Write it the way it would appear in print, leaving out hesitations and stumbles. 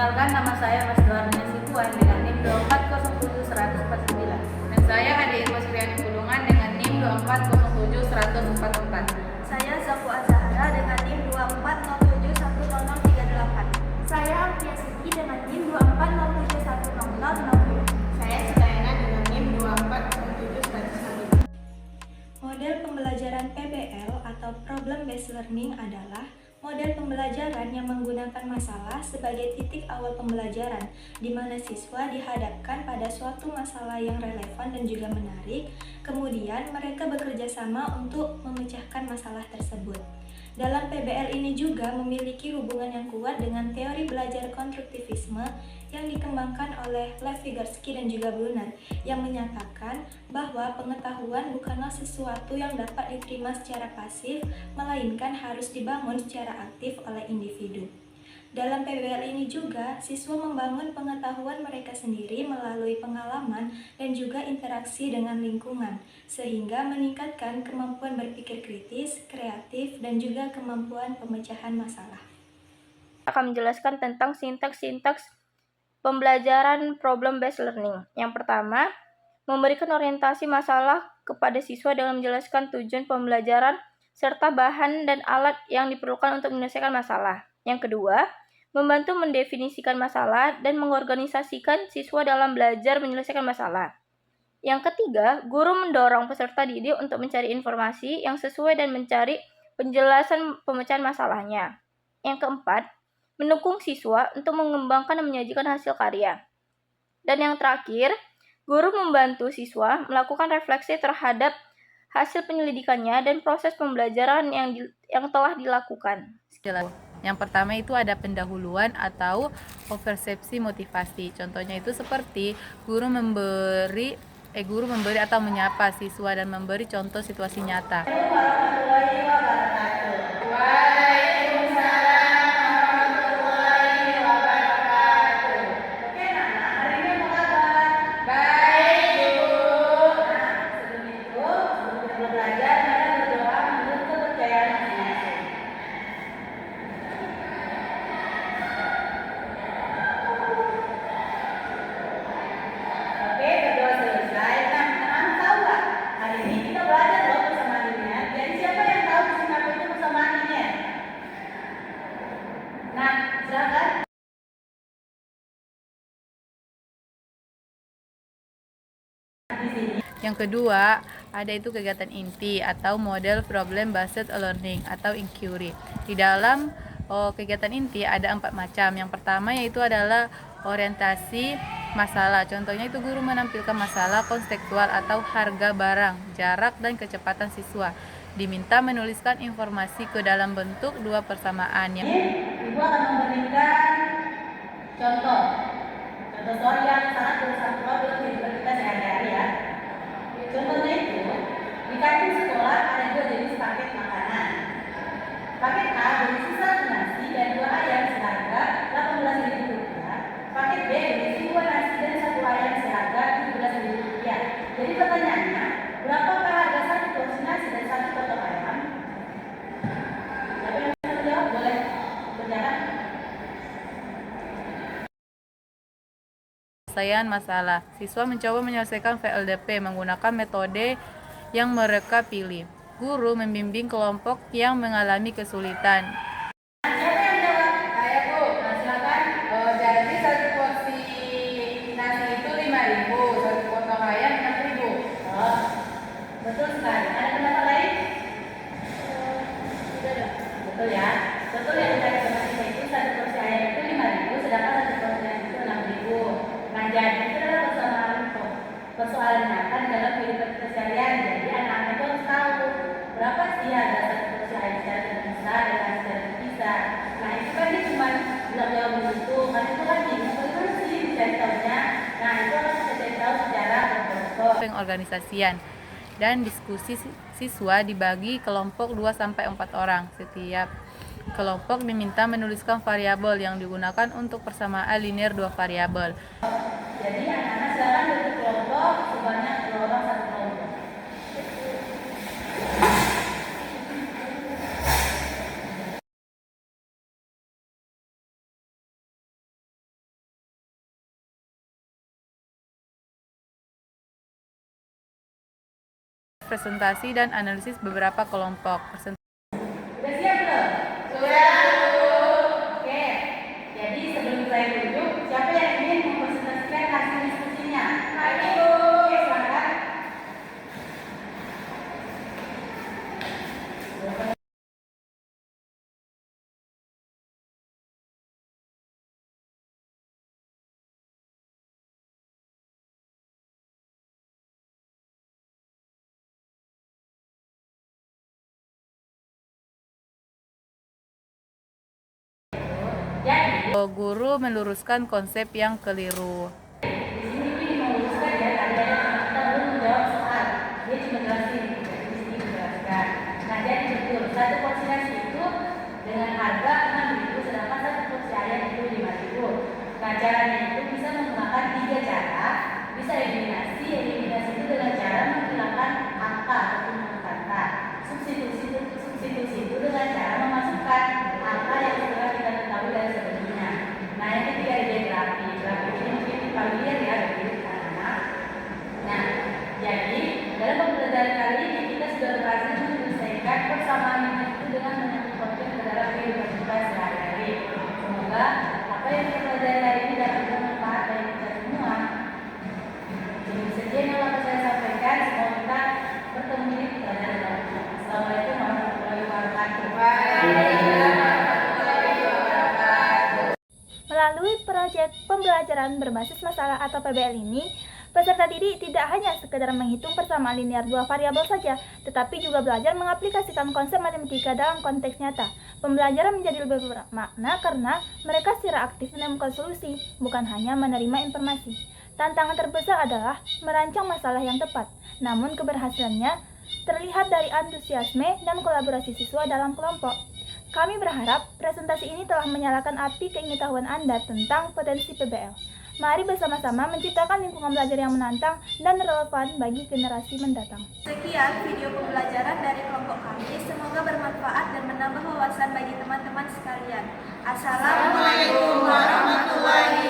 Perkenalkan, nama saya Mas Doarnya Sipuan dengan NIM 2407149. Dan saya Ade Irma Suryani Pulungan dengan NIM 2407144. Saya Zafu Azahra dengan NIM 240710038. Saya Alfia Siti dengan NIM 240710060. Saya Sudayana dengan NIM 2407100. Model pembelajaran PBL atau Problem Based Learning adalah model pembelajaran yang menggunakan masalah sebagai titik awal pembelajaran, di mana siswa dihadapkan pada suatu masalah yang relevan dan juga menarik, kemudian mereka bekerja sama untuk memecahkan masalah tersebut. Dalam PBL ini juga memiliki hubungan yang kuat dengan teori belajar konstruktivisme yang dikembangkan oleh Lev Vygotsky dan juga Brunner, yang menyatakan bahwa pengetahuan bukanlah sesuatu yang dapat diterima secara pasif, melainkan harus dibangun secara aktif oleh individu. Dalam PBL ini juga, siswa membangun pengetahuan mereka sendiri melalui pengalaman dan juga interaksi dengan lingkungan, sehingga meningkatkan kemampuan berpikir kritis, kreatif, dan juga kemampuan pemecahan masalah. Akan menjelaskan tentang sintaks-sintaks pembelajaran problem-based learning. Yang pertama, memberikan orientasi masalah kepada siswa dengan menjelaskan tujuan pembelajaran serta bahan dan alat yang diperlukan untuk menyelesaikan masalah. Yang kedua, membantu mendefinisikan masalah dan mengorganisasikan siswa dalam belajar menyelesaikan masalah. Yang ketiga, guru mendorong peserta didik untuk mencari informasi yang sesuai dan mencari penjelasan pemecahan masalahnya. Yang keempat, mendukung siswa untuk mengembangkan dan menyajikan hasil karya. Dan yang terakhir, guru membantu siswa melakukan refleksi terhadap hasil penyelidikannya dan proses pembelajaran yang telah dilakukan. Yang pertama itu ada pendahuluan atau persepsi motivasi. Contohnya itu seperti guru memberi atau menyapa siswa dan memberi contoh situasi nyata. Yang kedua, ada itu kegiatan inti atau model problem based learning atau inquiry. Di dalam kegiatan inti ada 4 macam. Yang pertama yaitu adalah orientasi masalah. Contohnya itu guru menampilkan masalah konseptual atau harga barang, jarak dan kecepatan siswa. Diminta menuliskan informasi ke dalam bentuk 2 persamaan. Ibu akan memberikan contoh soal yang sangat bersangkut dengan kehidupan kita sehari-hari ya. Contohnya itu, di kantin sekolah ada 2 jenis paket makanan. Paket A berisi 1 nasi dan 2 ayam seharga Rp18.000. Paket B berisi 2 nasi dan 1 ayam seharga Rp17.000. Jadi pertanyaannya, berapakah harga 1 porsi nasi dan 1 potong ayam? Siapa yang bisa jawab? Boleh berjalan. Penyelesaian masalah. Siswa mencoba menyelesaikan VLDP menggunakan metode yang mereka pilih. Guru membimbing kelompok yang mengalami kesulitan. Siapa yang jawab? Saya, Bu. Nah, silakan. Jadi 1 porsi nasi itu 5.000, 1 potong ayam 6.000. Oh, betul sekali. Ada pendapat lain? Betul ya. Betul ya, teman-teman itu 1 porsi ayam itu 5.000, sedangkan 1 porsi nasi itu 6.000. Nah, jadi itu adalah persoalan nyata di dalam kehidupan kita sehari-hari. Jadi anak-anak itu harus tahu berapa sih harga 1 porsi ayam secara terpisah dan secara terpisah. Nah, itu kan dia cuma jawab begitu. Kan itu kan bingung bagaimana sih dicari tahunya. Nah, itu harus kita cari tahu secara berkelompok. Pengorganisasian dan diskusi siswa dibagi kelompok 2-4 orang. Setiap kelompok diminta menuliskan variabel yang digunakan untuk persamaan linear 2 variabel. Jadi anak-anak silakan berkelompok sebanyak 2 orang 1 kelompok. presentasi dan analisis beberapa kelompok. Sudah siap belum? Sudah. Oke. Jadi sebelum saya tunjuk, siapa yang ingin mempresentasikan hasil diskusinya? Ayo. Oke, silakan. Jadi, Guru meluruskan konsep yang keliru. di sini ini meluruskan ya, tadi ada kita belum menjawab soal. Dia cuma jelasin, di sini dijelaskan. Nah, jadi betul, satu porsi nasi itu dengan harga 6.000, sedangkan satu porsi ayam itu 5.000. Nah, caranya itu bisa menggunakan 3 cara. Bisa eliminasi itu dengan cara menghilangkan angka ataupun kata. Substitusi itu dengan cara memasukkan angka yang sudah kita ketahui dari sebelumnya. Nah, yang ketiga ada grafi. Grafi ini mungkin familiar ya bagi anak-anak. Nah, jadi dalam pembelajaran kali ini kita sudah berhasil menyelesaikan persamaan itu dengan menyangkutkan ke dalam kehidupan kita sehari-hari. Semoga apa yang kita pelajari hari ini dapat bermanfaat bagi kita semua. Jadi sekian yang dapat saya sampaikan. Semoga kita bertemu di pelajaran berikutnya. Assalamualaikum warahmatullahi wabarakatuh. Melalui proyek pembelajaran berbasis masalah atau PBL ini, peserta didik tidak hanya sekedar menghitung persamaan linear 2 variabel saja, tetapi juga belajar mengaplikasikan konsep matematika dalam konteks nyata. Pembelajaran menjadi lebih bermakna karena mereka secara aktif menemukan solusi, bukan hanya menerima informasi. Tantangan terbesar adalah merancang masalah yang tepat, namun keberhasilannya terlihat dari antusiasme dan kolaborasi siswa dalam kelompok. Kami berharap presentasi ini telah menyalakan api keingetahuan Anda tentang potensi PBL. Mari bersama-sama menciptakan lingkungan belajar yang menantang dan relevan bagi generasi mendatang. Sekian video pembelajaran dari kelompok kami. Semoga bermanfaat dan menambah wawasan bagi teman-teman sekalian. Assalamualaikum warahmatullahi